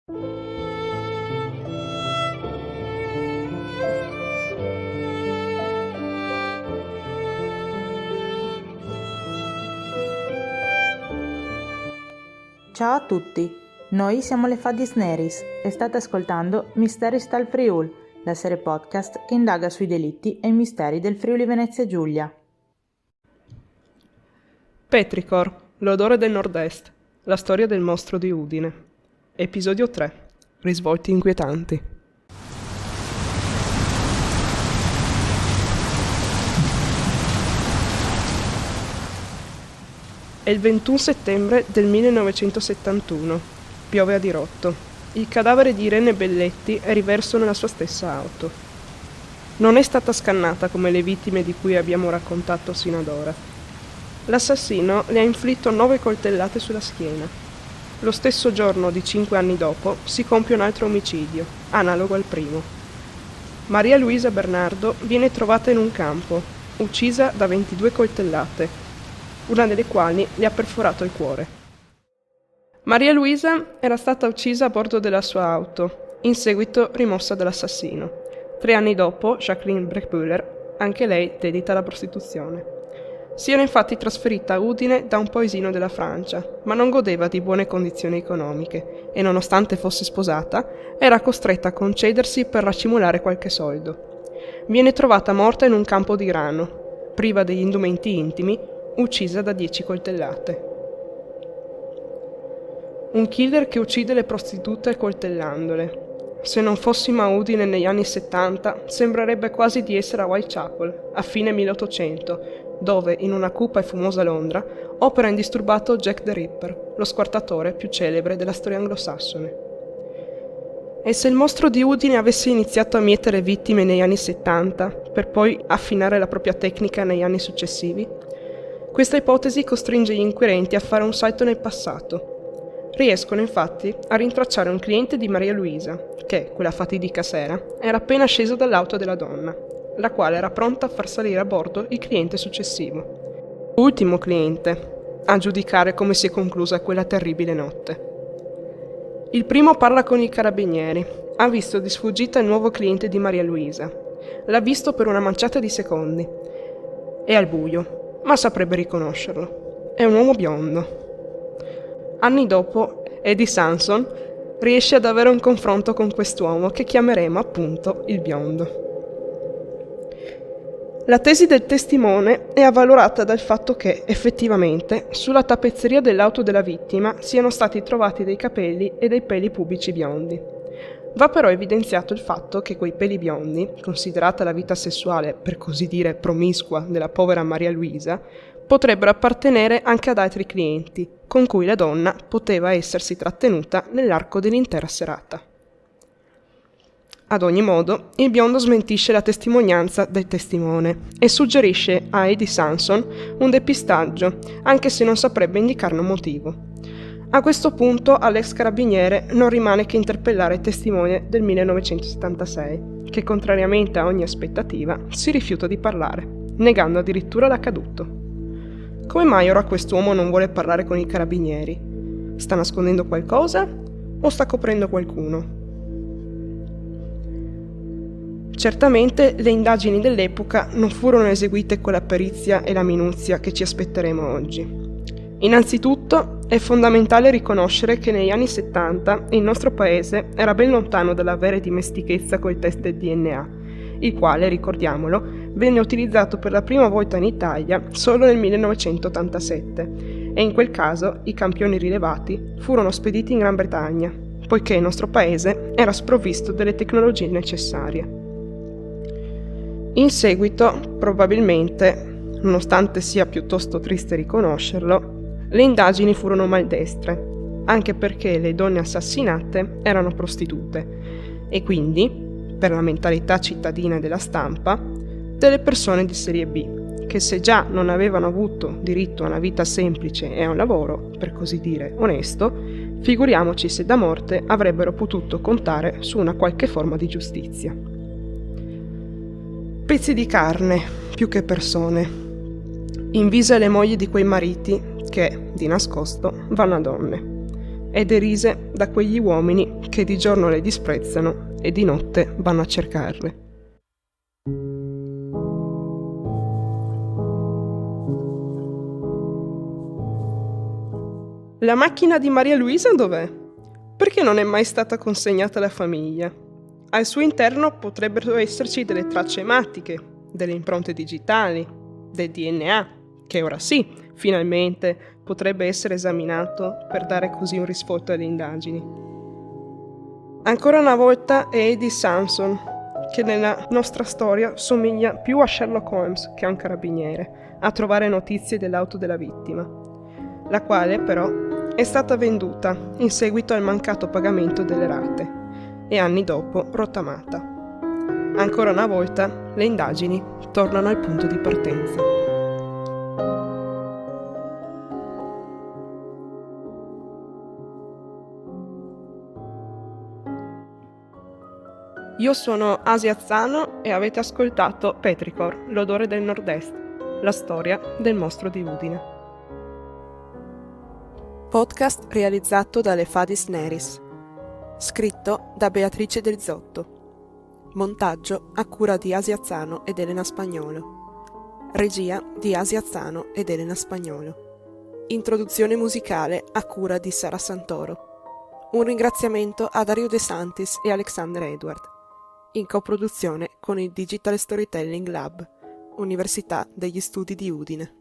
Ciao a tutti, noi siamo le Fadis Neris e state ascoltando Misteri dal Friul, la serie podcast che indaga sui delitti e i misteri del Friuli Venezia Giulia. Petricor, l'odore del nord-est, la storia del mostro di Udine. Episodio 3, risvolti inquietanti. È il 21 settembre del 1971. Piove a dirotto. Il cadavere di Irene Belletti è riverso nella sua stessa auto. Non è stata scannata come le vittime di cui abbiamo raccontato sino ad ora. L'assassino le ha inflitto 9 coltellate sulla schiena. Lo stesso giorno di 5 anni dopo si compie un altro omicidio, analogo al primo. Maria Luisa Bernardo viene trovata in un campo, uccisa da 22 coltellate, una delle quali le ha perforato il cuore. Maria Luisa era stata uccisa a bordo della sua auto, in seguito rimossa dall'assassino. 3 anni dopo, Jacqueline Breckbühler, anche lei dedita alla prostituzione. Si era infatti trasferita a Udine da un paesino della Francia, ma non godeva di buone condizioni economiche e, nonostante fosse sposata, era costretta a concedersi per racimolare qualche soldo. Viene trovata morta in un campo di grano, priva degli indumenti intimi, uccisa da 10 coltellate. Un killer che uccide le prostitute coltellandole. Se non fossimo a Udine negli anni 70, sembrerebbe quasi di essere a Whitechapel, a fine 1800, dove, in una cupa e fumosa Londra, opera indisturbato Jack the Ripper, lo squartatore più celebre della storia anglosassone. E se il mostro di Udine avesse iniziato a mietere vittime negli anni 70, per poi affinare la propria tecnica negli anni successivi? Questa ipotesi costringe gli inquirenti a fare un salto nel passato. Riescono infatti a rintracciare un cliente di Maria Luisa, che, quella fatidica sera, era appena sceso dall'auto della donna, la quale era pronta a far salire a bordo il cliente successivo. Ultimo cliente, a giudicare come si è conclusa quella terribile notte. Il primo parla con i carabinieri. Ha visto di sfuggita il nuovo cliente di Maria Luisa. L'ha visto per una manciata di secondi. È al buio, ma saprebbe riconoscerlo. È un uomo biondo. Anni dopo, Eddie Sanson riesce ad avere un confronto con quest'uomo che chiameremo appunto il biondo. La tesi del testimone è avvalorata dal fatto che, effettivamente, sulla tappezzeria dell'auto della vittima siano stati trovati dei capelli e dei peli pubici biondi. Va però evidenziato il fatto che quei peli biondi, considerata la vita sessuale, per così dire, promiscua della povera Maria Luisa, potrebbero appartenere anche ad altri clienti, con cui la donna poteva essersi trattenuta nell'arco dell'intera serata. Ad ogni modo, il biondo smentisce la testimonianza del testimone e suggerisce a Eddie Sanson un depistaggio, anche se non saprebbe indicarne un motivo. A questo punto all'ex carabiniere non rimane che interpellare il testimone del 1976, che contrariamente a ogni aspettativa si rifiuta di parlare, negando addirittura l'accaduto. Come mai ora quest'uomo non vuole parlare con i carabinieri? Sta nascondendo qualcosa o sta coprendo qualcuno? Certamente le indagini dell'epoca non furono eseguite con la perizia e la minuzia che ci aspetteremo oggi. Innanzitutto è fondamentale riconoscere che negli anni 70 il nostro paese era ben lontano dall'avere dimestichezza col test del DNA, il quale, ricordiamolo, venne utilizzato per la prima volta in Italia solo nel 1987 e in quel caso i campioni rilevati furono spediti in Gran Bretagna, poiché il nostro paese era sprovvisto delle tecnologie necessarie. In seguito, probabilmente, nonostante sia piuttosto triste riconoscerlo, le indagini furono maldestre, anche perché le donne assassinate erano prostitute e quindi, per la mentalità cittadina della stampa, delle persone di serie B, che se già non avevano avuto diritto a una vita semplice e a un lavoro, per così dire, onesto, figuriamoci se da morte avrebbero potuto contare su una qualche forma di giustizia. Pezzi di carne, più che persone, invise le mogli di quei mariti che, di nascosto, vanno a donne. e derise da quegli uomini che di giorno le disprezzano e di notte vanno a cercarle. La macchina di Maria Luisa dov'è? Perché non è mai stata consegnata alla famiglia? Al suo interno potrebbero esserci delle tracce ematiche, delle impronte digitali, del DNA, che ora sì, finalmente, potrebbe essere esaminato per dare così un risvolto alle indagini. Ancora una volta è Eddie Sanson, che nella nostra storia somiglia più a Sherlock Holmes che a un carabiniere, a trovare notizie dell'auto della vittima, la quale però è stata venduta in seguito al mancato pagamento delle rate e anni dopo rottamata. Ancora una volta le indagini tornano al punto di partenza. Io sono Asia Zano e avete ascoltato Petrichor, l'odore del nord-est, la storia del mostro di Udine. Podcast realizzato dalle Fadis Neris. Scritto da Beatrice Del Zotto. Montaggio a cura di Asia Zano ed Elena Spagnolo. Regia di Asia Zano ed Elena Spagnolo. Introduzione musicale a cura di Sara Santoro. Un ringraziamento a Dario De Santis e Alexander Edward. In coproduzione con il Digital Storytelling Lab, Università degli Studi di Udine.